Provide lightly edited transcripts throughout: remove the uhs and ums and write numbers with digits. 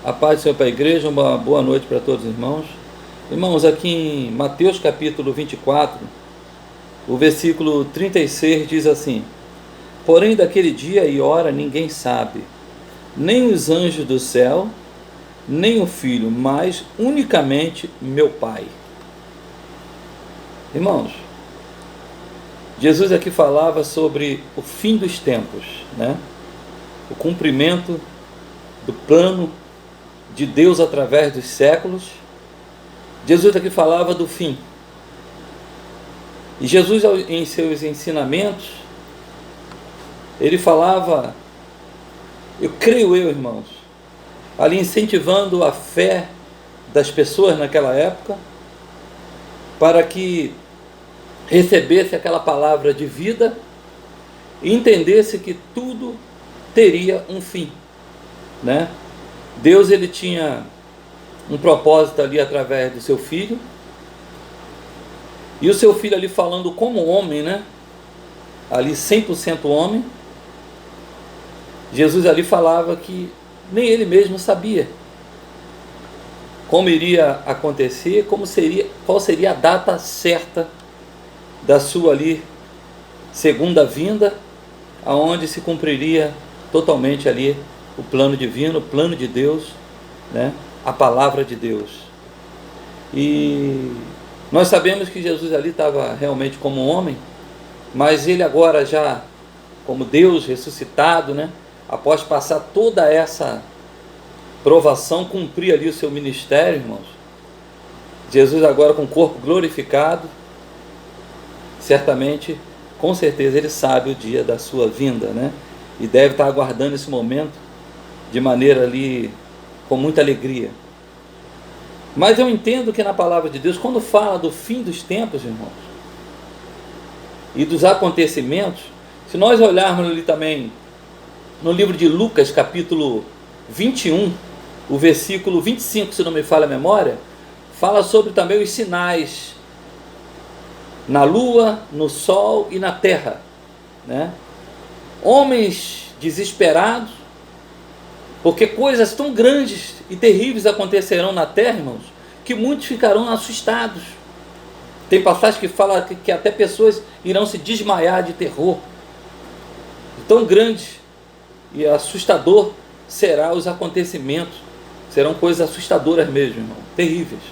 A paz do Senhor para a igreja, uma boa noite para todos os irmãos. Irmãos, aqui em Mateus capítulo 24, o versículo 36 diz assim: Porém daquele dia e hora ninguém sabe, nem os anjos do céu, nem o Filho, mas unicamente meu Pai. Irmãos, Jesus aqui falava sobre o fim dos tempos, né? O cumprimento do plano de Deus através dos séculos. Jesus aqui falava do fim. E Jesus, em seus ensinamentos, ele falava, irmãos, ali incentivando a fé das pessoas naquela época, para que recebesse aquela palavra de vida e entendesse que tudo teria um fim, né? Deus, ele tinha um propósito ali através do seu filho, e o seu filho ali falando como homem, né? Ali 100% homem. Jesus ali falava que nem ele mesmo sabia como iria acontecer, qual seria a data certa da sua ali segunda vinda, aonde se cumpriria totalmente ali o plano divino, o plano de Deus, né? A palavra de Deus. E nós sabemos que Jesus ali estava realmente como homem, mas ele agora já como Deus ressuscitado, né? Após passar toda essa provação, cumprir ali o seu ministério, irmãos. Jesus agora com o corpo glorificado, certamente, com certeza ele sabe o dia da sua vinda, né? E deve estar aguardando esse momento de maneira ali, com muita alegria. Mas eu entendo que na palavra de Deus, quando fala do fim dos tempos, irmãos, e dos acontecimentos, se nós olharmos ali também no livro de Lucas, capítulo 21, o versículo 25, se não me falha a memória, fala sobre também os sinais na lua, no sol e na terra, né? Homens desesperados, porque coisas tão grandes e terríveis acontecerão na terra, irmãos, que muitos ficarão assustados. Tem passagem que fala que até pessoas irão se desmaiar de terror. Tão grande e assustador serão os acontecimentos. Serão coisas assustadoras mesmo, irmão, terríveis.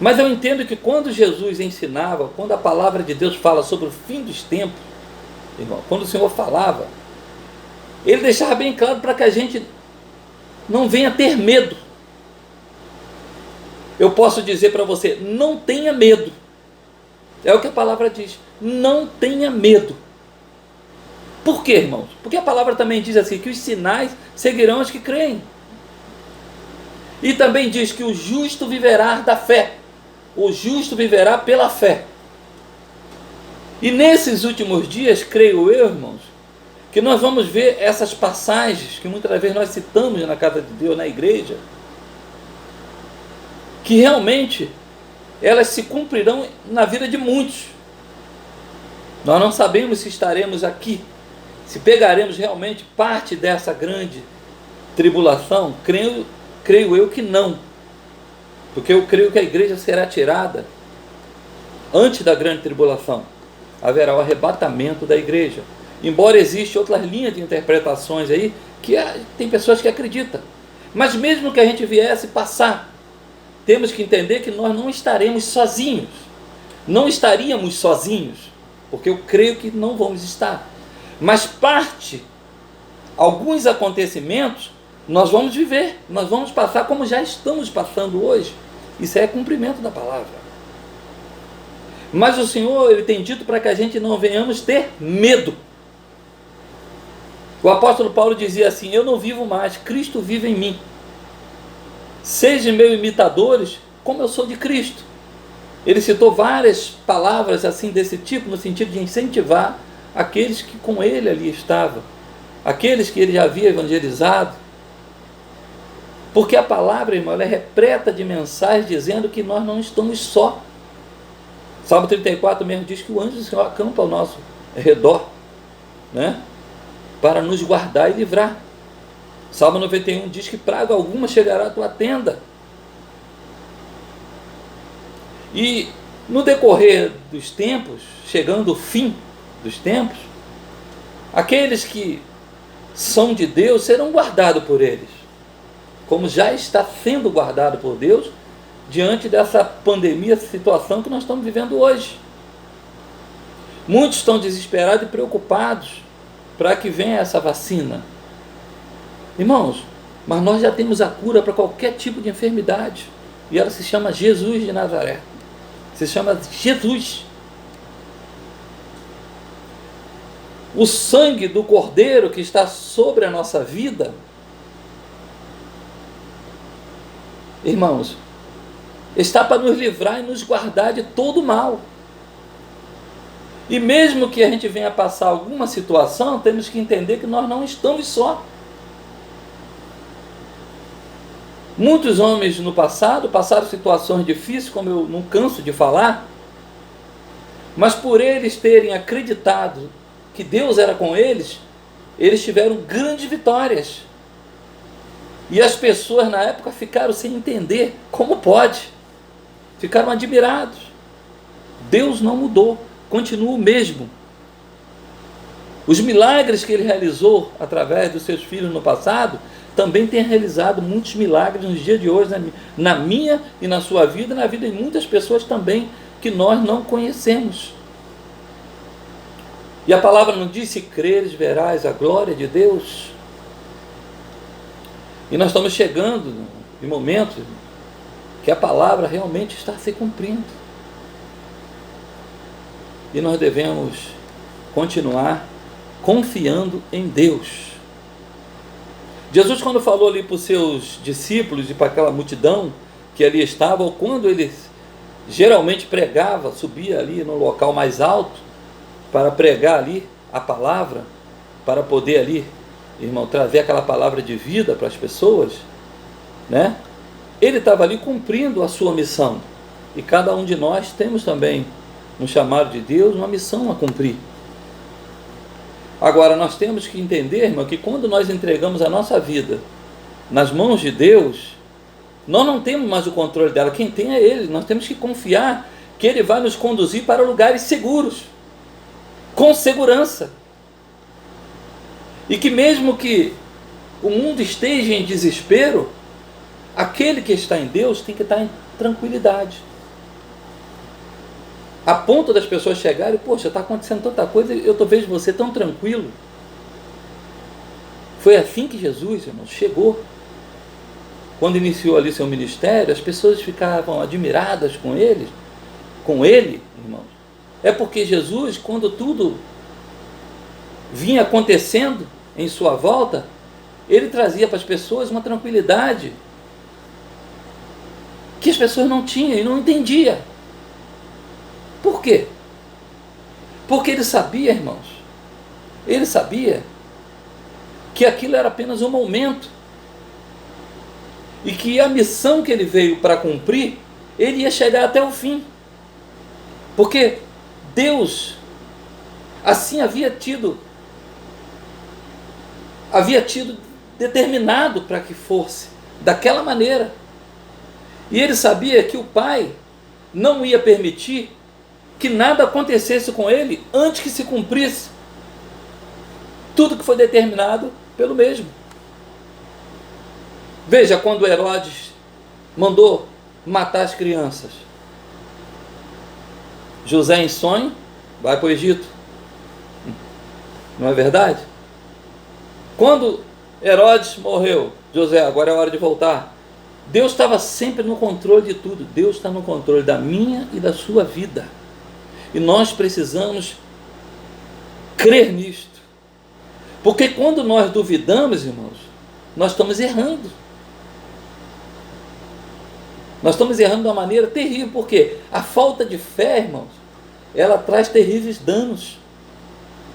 Mas eu entendo que quando Jesus ensinava, quando a palavra de Deus fala sobre o fim dos tempos, irmão, quando o Senhor falava, ele deixava bem claro para que a gente não venha ter medo. Eu posso dizer para você, não tenha medo. É o que a palavra diz, não tenha medo. Por quê, irmãos? Porque a palavra também diz assim, que os sinais seguirão os que creem. E também diz que o justo viverá da fé. O justo viverá pela fé. E nesses últimos dias, creio eu, irmãos, que nós vamos ver essas passagens que muitas vezes nós citamos na casa de Deus, na igreja, que realmente elas se cumprirão na vida de muitos. Nós não sabemos se estaremos aqui, se pegaremos realmente parte dessa grande tribulação. Creio eu que não, porque eu creio que a igreja será tirada antes da grande tribulação. Haverá o arrebatamento da igreja. Embora existam outras linhas de interpretações aí, que tem pessoas que acreditam. Mas mesmo que a gente viesse passar, temos que entender que nós não estaremos sozinhos. Não estaríamos sozinhos, porque eu creio que não vamos estar. Mas alguns acontecimentos, nós vamos viver, nós vamos passar como já estamos passando hoje. Isso é cumprimento da palavra. Mas o Senhor, ele tem dito para que a gente não venhamos ter medo. O apóstolo Paulo dizia assim, eu não vivo mais, Cristo vive em mim. Sejam meus imitadores, como eu sou de Cristo. Ele citou várias palavras assim desse tipo, no sentido de incentivar aqueles que com ele ali estavam, aqueles que ele já havia evangelizado. Porque a palavra, irmão, ela é repleta de mensagens dizendo que nós não estamos só. Salmo 34 mesmo diz que o anjo do Senhor acampa ao nosso redor, né? Para nos guardar e livrar. Salmo 91 diz que praga alguma chegará à tua tenda. E no decorrer dos tempos, chegando o fim dos tempos, aqueles que são de Deus serão guardados por eles, como já está sendo guardado por Deus diante dessa pandemia, essa situação que nós estamos vivendo hoje. Muitos estão desesperados e preocupados para que venha essa vacina. Irmãos, mas nós já temos a cura para qualquer tipo de enfermidade, e ela se chama Jesus de Nazaré. Se chama Jesus. O sangue do Cordeiro que está sobre a nossa vida, irmãos, está para nos livrar e nos guardar de todo mal. E mesmo que a gente venha passar alguma situação, temos que entender que nós não estamos só. Muitos homens no passado passaram situações difíceis, como eu não canso de falar, mas por eles terem acreditado que Deus era com eles, eles tiveram grandes vitórias. E as pessoas na época ficaram sem entender como pode. Ficaram admirados. Deus não mudou, continua o mesmo. Os milagres que ele realizou através dos seus filhos no passado, também tem realizado muitos milagres nos dias de hoje, na minha e na sua vida, na vida de muitas pessoas também, que nós não conhecemos. E a palavra não diz: se creres, verás a glória de Deus. E nós estamos chegando em momentos que a palavra realmente está se cumprindo. E nós devemos continuar confiando em Deus. Jesus, quando falou ali para os seus discípulos e para aquela multidão que ali estava, ou quando ele geralmente pregava, subia ali no local mais alto para pregar ali a palavra, para poder ali, irmão, trazer aquela palavra de vida para as pessoas, né? Ele estava ali cumprindo a sua missão. E cada um de nós temos também um chamado de Deus, uma missão a cumprir. Agora, nós temos que entender, irmão, que quando nós entregamos a nossa vida nas mãos de Deus, nós não temos mais o controle dela. Quem tem é Ele. Nós temos que confiar que Ele vai nos conduzir para lugares seguros, com segurança. E que mesmo que o mundo esteja em desespero, aquele que está em Deus tem que estar em tranquilidade. A ponto das pessoas chegarem: poxa, está acontecendo tanta coisa, eu vejo você tão tranquilo. Foi assim que Jesus, irmãos, chegou. Quando iniciou ali seu ministério, as pessoas ficavam admiradas com ele, irmãos. É porque Jesus, quando tudo vinha acontecendo em sua volta, ele trazia para as pessoas uma tranquilidade que as pessoas não tinham e não entendiam. Por quê? Porque ele sabia, irmãos, ele sabia que aquilo era apenas um momento e que a missão que ele veio para cumprir, ele ia chegar até o fim. Porque Deus assim havia tido determinado para que fosse daquela maneira. E ele sabia que o Pai não ia permitir que nada acontecesse com ele antes que se cumprisse tudo que foi determinado pelo mesmo. Veja, quando Herodes mandou matar as crianças, José, em sonho, vai para o Egito. Não é verdade? Quando Herodes morreu, José, agora é hora de voltar. Deus estava sempre no controle de tudo. Deus está no controle da minha e da sua vida. E nós precisamos crer nisto. Porque quando nós duvidamos, irmãos, nós estamos errando. Nós estamos errando de uma maneira terrível. Porque a falta de fé, irmãos, ela traz terríveis danos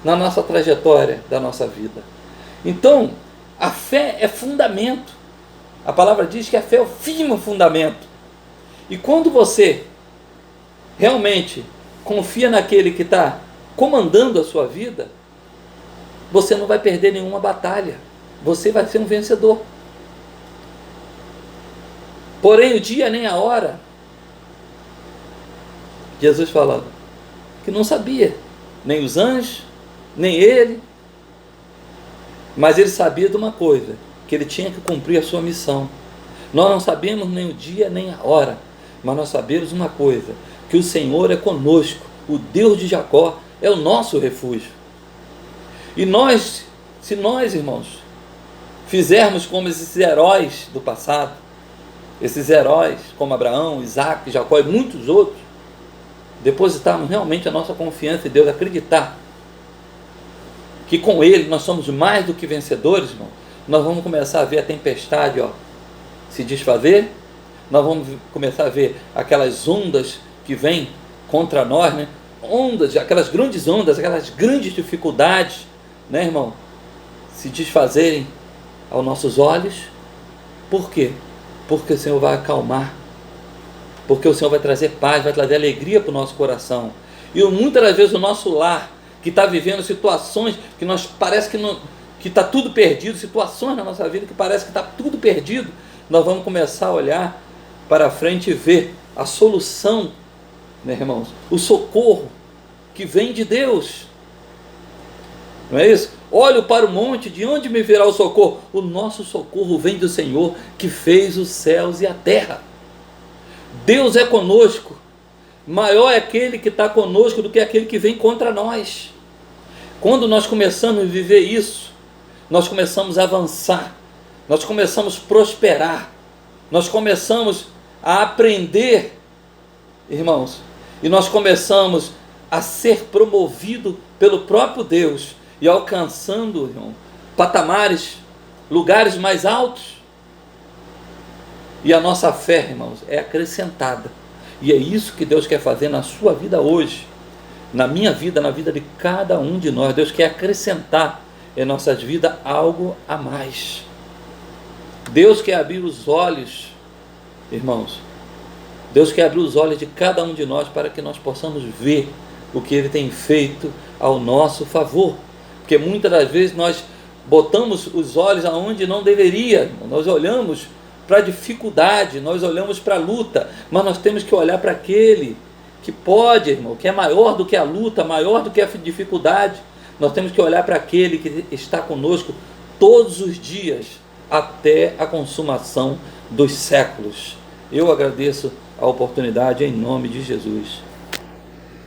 na nossa trajetória da nossa vida. Então, a fé é fundamento. A palavra diz que a fé é o firme fundamento. E quando você realmente confia naquele que está comandando a sua vida, você não vai perder nenhuma batalha. você vai ser um vencedor. Porém, o dia nem a hora, Jesus falava que não sabia, nem os anjos, nem ele, mas ele sabia de uma coisa, que ele tinha que cumprir a sua missão. Nós não sabemos nem o dia nem a hora, mas nós sabemos uma coisa, que o Senhor é conosco, o Deus de Jacó é o nosso refúgio. E nós, se nós, irmãos, fizermos como esses heróis do passado, esses heróis como Abraão, Isaac, Jacó e muitos outros, depositarmos realmente a nossa confiança em Deus, acreditar que com Ele nós somos mais do que vencedores, irmão, nós vamos começar a ver a tempestade se desfazer, nós vamos começar a ver aquelas ondas que vêm contra nós, né? Ondas, aquelas grandes dificuldades, né, irmão, se desfazerem aos nossos olhos. Por quê? Porque o Senhor vai acalmar, porque o Senhor vai trazer paz, vai trazer alegria para o nosso coração. E muitas das vezes o nosso lar, que está vivendo situações que nós parece que está tudo perdido, situações na nossa vida que parece que está tudo perdido, nós vamos começar a olhar para frente e ver a solução, né, irmãos? O socorro que vem de Deus. Não é isso? Olho para o monte, de onde me virá o socorro? O nosso socorro vem do Senhor, que fez os céus e a terra. Deus é conosco. Maior é aquele que está conosco do que aquele que vem contra nós. Quando nós começamos a viver isso, nós começamos a avançar, nós começamos a prosperar, nós começamos a aprender, irmãos, e nós começamos a ser promovido pelo próprio Deus e alcançando, irmão, patamares, lugares mais altos. E a nossa fé, irmãos, é acrescentada. E é isso que Deus quer fazer na sua vida hoje, na minha vida, na vida de cada um de nós. Deus quer acrescentar em nossas vidas algo a mais. Deus quer abrir os olhos, irmãos. Deus quer abrir os olhos de cada um de nós para que nós possamos ver o que Ele tem feito ao nosso favor. Porque muitas das vezes nós botamos os olhos aonde não deveria. Nós olhamos para a dificuldade, nós olhamos para a luta, mas nós temos que olhar para aquele que pode, irmão, que é maior do que a luta, maior do que a dificuldade. Nós temos que olhar para aquele que está conosco todos os dias, até a consumação dos séculos. Eu agradeço a oportunidade em nome de Jesus.